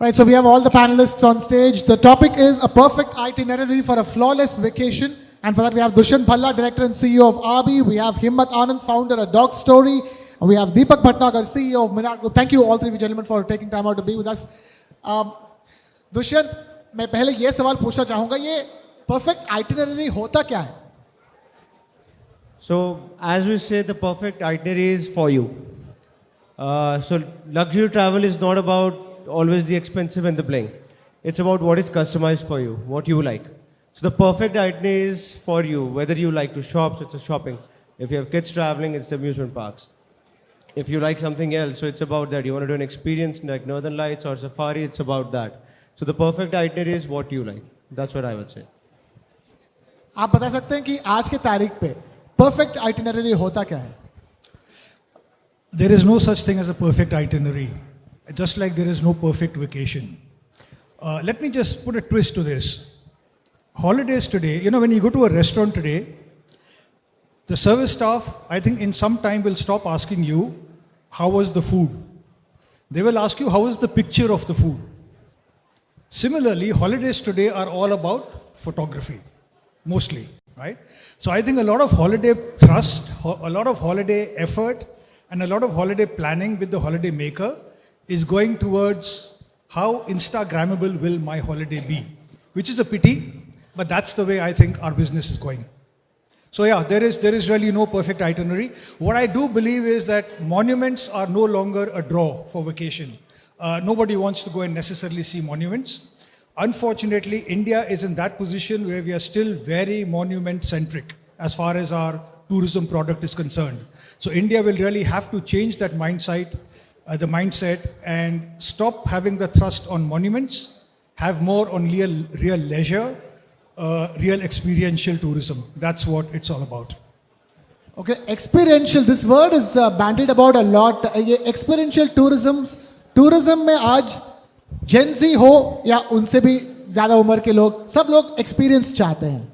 Right, so we have all the panelists on stage. The topic is a perfect itinerary for a flawless vacation. And for that, we have Dushyant Bhalla, Director and CEO of Aabee. We have Himmat Anand, founder of Dog Story. And we have Deepak Bhatnagar, CEO of Minar Travels. Thank you all three of you gentlemen for taking time out to be with us. Dushyant, मैं पहले ये सवाल पूछना चाहूँगा, ये perfect itinerary होता क्या है? So, as we say, the perfect itinerary is for you. So, luxury travel is not about always the expensive and the bling. It's about what is customized for you, what you like. So, the perfect itinerary is for you. Whether you like to shop, so it's a shopping. If you have kids traveling, it's the amusement parks. If you like something else, so it's about that. You want to do an experience like Northern Lights or Safari, it's about that. So, the perfect itinerary is what you like. That's what I would say. आप बता सकते हैं कि आज के तारीख पे perfect itinerary होता क्या है? There is no such thing as a perfect itinerary, just like there is no perfect vacation. Let me just put a twist to this. Holidays today, when you go to a restaurant today, the service staff, I think in some time will stop asking you, how was the food? They will ask you, how was the picture of the food? Similarly, holidays today are all about photography, mostly, right? So I think a lot of holiday thrust, a lot of holiday effort, and a lot of holiday planning with the holiday maker is going towards how Instagrammable will my holiday be, which is a pity, but that's the way I think our business is going. So yeah, there is really no perfect itinerary. What I do believe is that monuments are no longer a draw for vacation. Nobody wants to go and necessarily see monuments. Unfortunately, India is in that position where we are still very monument-centric as far as our tourism product is concerned. So India will really have to change that mindset and stop having the thrust on monuments, have more on real leisure, real experiential tourism. That's what it's all about. Okay, experiential. This word is bandied about a lot. Experiential tourism में आज Gen Z हो या उनसे भी ज़्यादा उम्र के लोग, सब लोग experience चाहते हैं.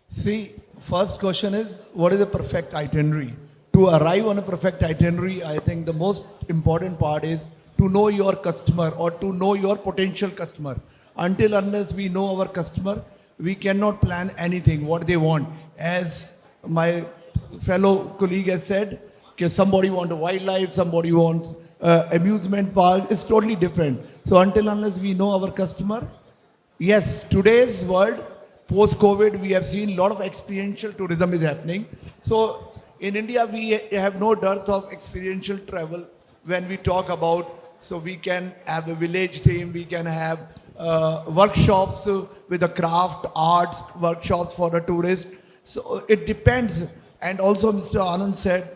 See, first question is, what is a perfect itinerary? To arrive on a perfect itinerary, I think the most important part is to know your customer or to know your potential customer. Until unless we know our customer, we cannot plan anything, what they want. As my fellow colleague has said, somebody wants a wildlife, somebody wants amusement park, it's totally different. So until unless we know our customer, yes, today's world, post-COVID, we have seen a lot of experiential tourism is happening. So in India, we have no dearth of experiential travel when we talk about, so we can have a village theme, we can have workshops with the craft, arts, workshops for the tourist. So it depends. And also Mr. Anand said,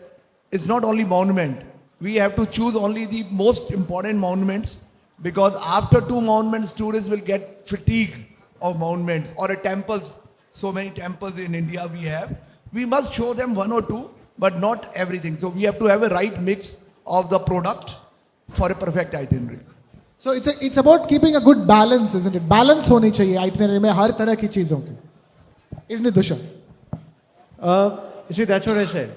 it's not only monument. We have to choose only the most important monuments, because after 2 monuments, tourists will get fatigue of monuments or a temples. So many temples in India we have. We must show them 1 or 2, but not everything. So we have to have a right mix of the product for a perfect itinerary. So it's about keeping a good balance, isn't it? Balance होनी चाहिए itinerary में हर तरह की चीजों की. Isn't it, Dushyant? See, that's what I said.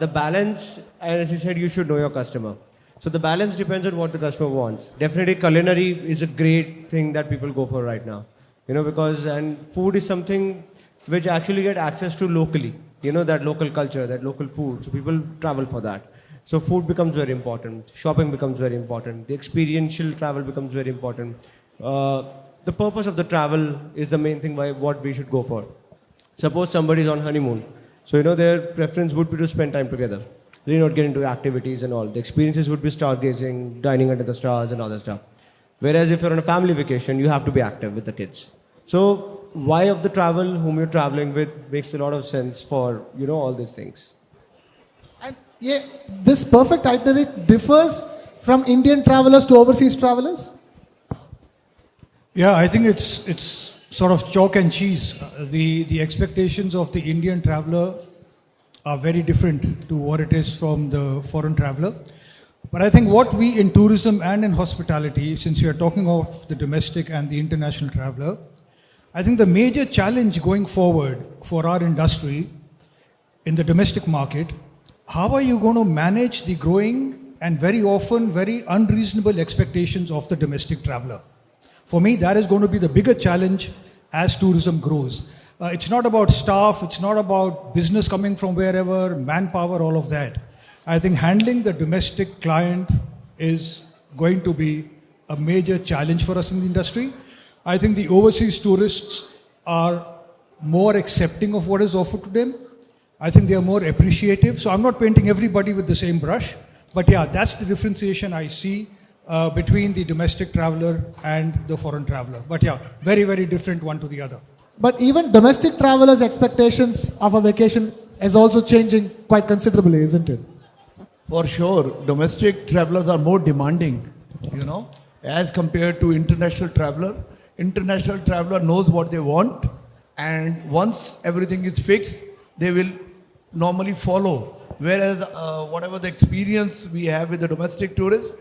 The balance, and as you said, you should know your customer. So the balance depends on what the customer wants. Definitely, culinary is a great thing that people go for right now. And food is something which actually get access to locally. That local culture, that local food. So people travel for that. So food becomes very important. Shopping becomes very important. The experiential travel becomes very important. The purpose of the travel is the main thing what we should go for. Suppose somebody is on honeymoon. So, their preference would be to spend time together. They not get into activities and all. The experiences would be stargazing, dining under the stars and all that stuff. Whereas if you're on a family vacation, you have to be active with the kids. So, why of the travel, whom you're traveling with, makes a lot of sense for, all these things. And this perfect itinerary differs from Indian travelers to overseas travelers? Yeah, I think it's sort of chalk and cheese. The expectations of the Indian traveler are very different to what it is from the foreign traveler. But I think what we in tourism and in hospitality, since we are talking of the domestic and the international traveler, I think the major challenge going forward for our industry in the domestic market, how are you going to manage the growing and very often very unreasonable expectations of the domestic traveler. For me, that is going to be the bigger challenge as tourism grows. It's not about staff, it's not about business coming from wherever, manpower, all of that. I think handling the domestic client is going to be a major challenge for us in the industry. I think the overseas tourists are more accepting of what is offered to them. I think they are more appreciative. So I'm not painting everybody with the same brush. But yeah, that's the differentiation I see between the domestic traveler and the foreign traveler. But yeah, very, very different one to the other. But even domestic travelers' expectations of a vacation is also changing quite considerably, isn't it? For sure, domestic travelers are more demanding, as compared to international traveler. International traveler knows what they want, and once everything is fixed, they will normally follow. Whereas whatever the experience we have with the domestic tourist,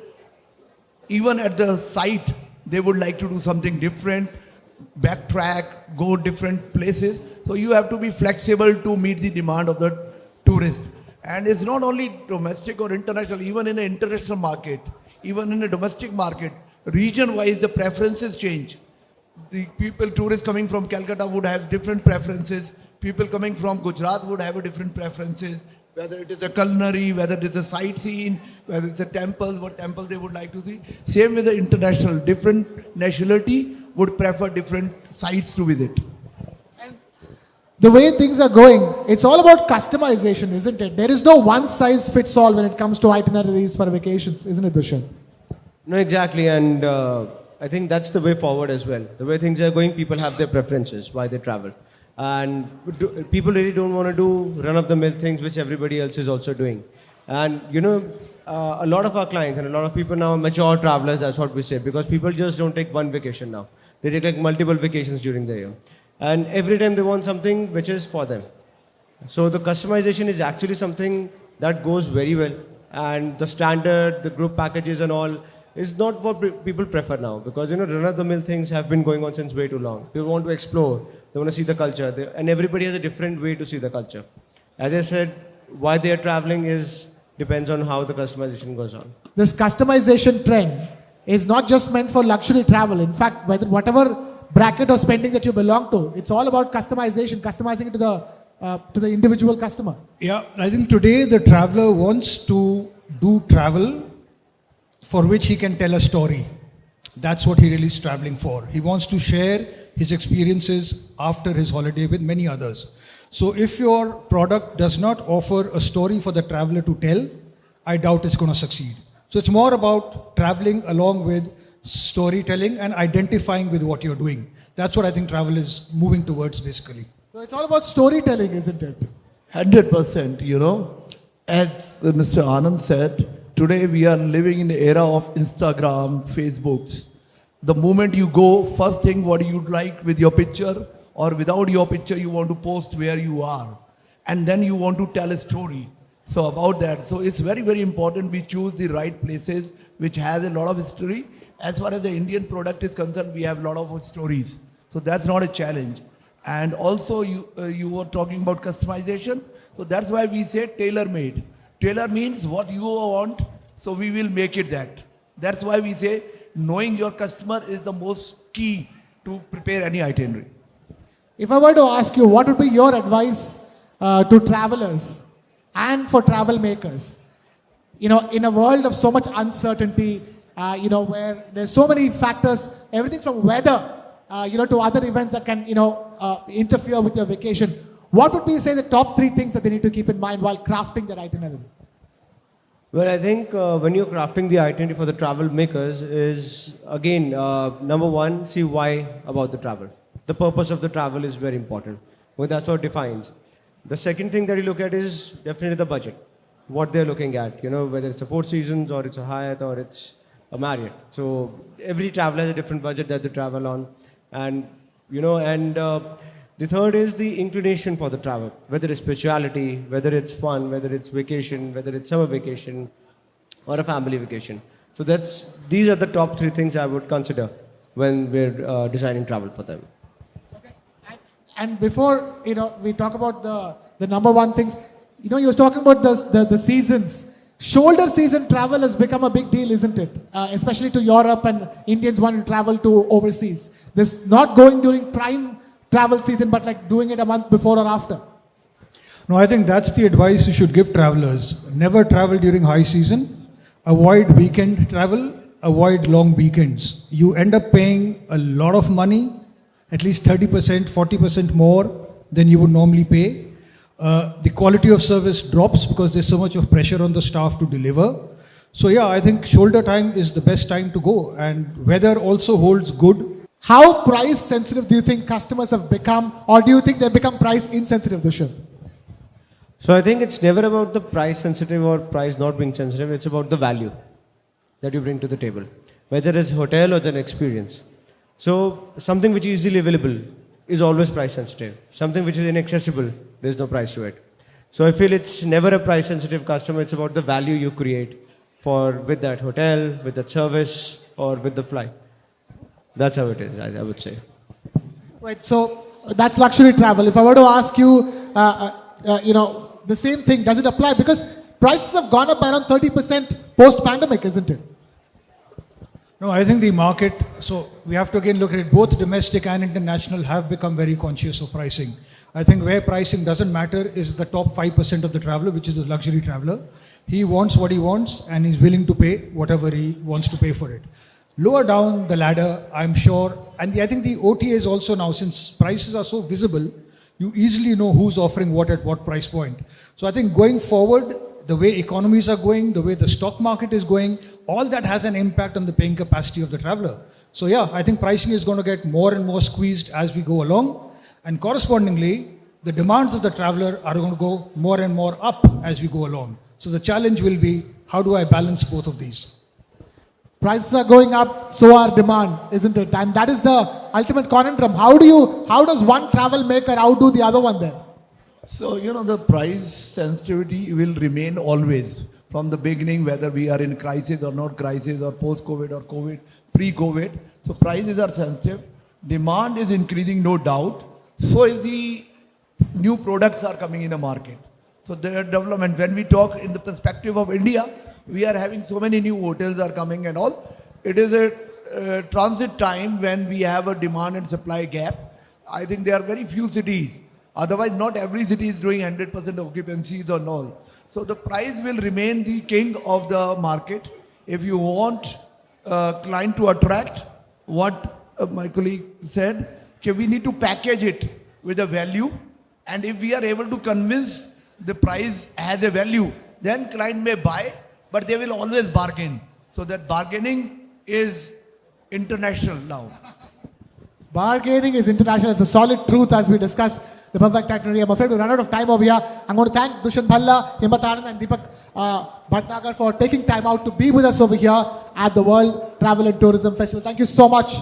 even at the site, they would like to do something different, backtrack, go different places. So you have to be flexible to meet the demand of the tourist. And it's not only domestic or international, even in an international market, even in a domestic market, region-wise the preferences change. The tourists coming from Calcutta would have different preferences. People coming from Gujarat would have a different preferences. Whether it is a culinary, whether it is a sightseeing, whether it's a temples, what temple they would like to see. Same with the international, different nationality would prefer different sites to visit. The way things are going, it's all about customization, isn't it? There is no one size fits all when it comes to itineraries for vacations, isn't it, Dushyant? No, exactly. And I think that's the way forward as well. The way things are going, people have their preferences, why they travel. And people really don't want to do run-of-the-mill things which everybody else is also doing. And a lot of our clients and a lot of people now are mature travelers, that's what we say, because people just don't take one vacation now. They take like multiple vacations during the year. And every time they want something which is for them. So the customization is actually something that goes very well. And the standard, the group packages and all is not what people prefer now. Because run-of-the-mill things have been going on since way too long. People want to explore. They want to see the culture. And everybody has a different way to see the culture. As I said, why they are traveling depends on how the customization goes on. This customization trend is not just meant for luxury travel. In fact, whatever bracket of spending that you belong to, it's all about customizing it to the individual customer. Yeah, I think today the traveler wants to do travel for which he can tell a story. That's what he really is traveling for. He wants to share his experiences after his holiday with many others. So if your product does not offer a story for the traveler to tell, I doubt it's going to succeed. So it's more about traveling along with storytelling and identifying with what you're doing. That's what I think travel is moving towards basically. So it's all about storytelling, isn't it? 100%, as Mr. Anand said, today we are living in the era of Instagram, Facebooks. The moment you go, first thing what you'd like with your picture or without your picture, you want to post where you are. And then you want to tell a story. So about that. So it's very, very important we choose the right places which has a lot of history. As far as the Indian product is concerned, we have a lot of stories. So that's not a challenge. And also you were talking about customization. So that's why we say tailor-made. Tailor means what you want, so we will make it that. That's why we say knowing your customer is the most key to prepare any itinerary. If I were to ask you, what would be your advice to travelers and for travel makers? In a world of so much uncertainty, where there's so many factors, everything from weather, to other events that can, interfere with your vacation. What would be, say, the top 3 things that they need to keep in mind while crafting their itinerary? Well, I think when you're crafting the itinerary for the travel makers is, again, number one, see why about the travel. The purpose of the travel is very important. Well, that's what defines. The second thing that you look at is definitely the budget. What they're looking at, whether it's a Four Seasons or it's a Hyatt or it's a Marriott. So every traveler has a different budget that they travel on. And, the third is the inclination for the travel, whether it's spirituality, whether it's fun, whether it's vacation, whether it's summer vacation or a family vacation. So these are the top 3 things I would consider when we're designing travel for them. Okay. And before, we talk about the number one things, you was talking about the seasons. Shoulder season travel has become a big deal, isn't it? Especially to Europe and Indians want to travel to overseas. This not going during prime travel season, but like doing it a month before or after. No, I think that's the advice you should give travelers. Never travel during high season. Avoid weekend travel. Avoid long weekends. You end up paying a lot of money, at least 30%, 40% more than you would normally pay. The quality of service drops because there's so much of pressure on the staff to deliver. So yeah, I think shoulder time is the best time to go, and weather also holds good. How price sensitive do you think customers have become, or do you think they've become price insensitive, Dushyant? So I think it's never about the price sensitive or price not being sensitive. It's about the value that you bring to the table, whether it's hotel or it's an experience. So something which is easily available is always price sensitive. Something which is inaccessible, there's no price to it. So I feel it's never a price sensitive customer. It's about the value you create with that hotel, with that service, or with the flight. That's how it is, I would say. Right, so that's luxury travel. If I were to ask you, the same thing, does it apply? Because prices have gone up by around 30% post-pandemic, isn't it? No, I think the market, so we have to again look at it, both domestic and international have become very conscious of pricing. I think where pricing doesn't matter is the top 5% of the traveler, which is the luxury traveler. He wants what he wants and he's willing to pay whatever he wants to pay for it. Lower down the ladder, I'm sure, and I think the OTAs also now, since prices are so visible, you easily know who's offering what at what price point. So I think going forward, the way economies are going, the way the stock market is going, all that has an impact on the paying capacity of the traveler. So yeah, I think pricing is going to get more and more squeezed as we go along. And correspondingly, the demands of the traveler are going to go more and more up as we go along. So the challenge will be, how do I balance both of these? Prices are going up, so are demand, isn't it? And that is the ultimate conundrum. How does one travel maker outdo the other one then? So, the price sensitivity will remain always from the beginning, whether we are in crisis or not crisis, or post-COVID or COVID, pre-COVID. So prices are sensitive. Demand is increasing, no doubt. So is the new products are coming in the market. So their development, when we talk in the perspective of India, we are having so many new hotels are coming and all. It is a transit time when we have a demand and supply gap. I think there are very few cities. Otherwise, not every city is doing 100% occupancies or all. So the price will remain the king of the market. If you want a client to attract, what my colleague said, okay, we need to package it with a value. And if we are able to convince the price has a value, then client may buy, but they will always bargain. So that bargaining is international now. Bargaining is international. It's a solid truth as we discuss the perfect itinerary. I'm afraid we run out of time over here. I'm going to thank Dushyant Bhalla, Himmat Anand and Deepak Bhatnagar for taking time out to be with us over here at the World Travel and Tourism Festival. Thank you so much.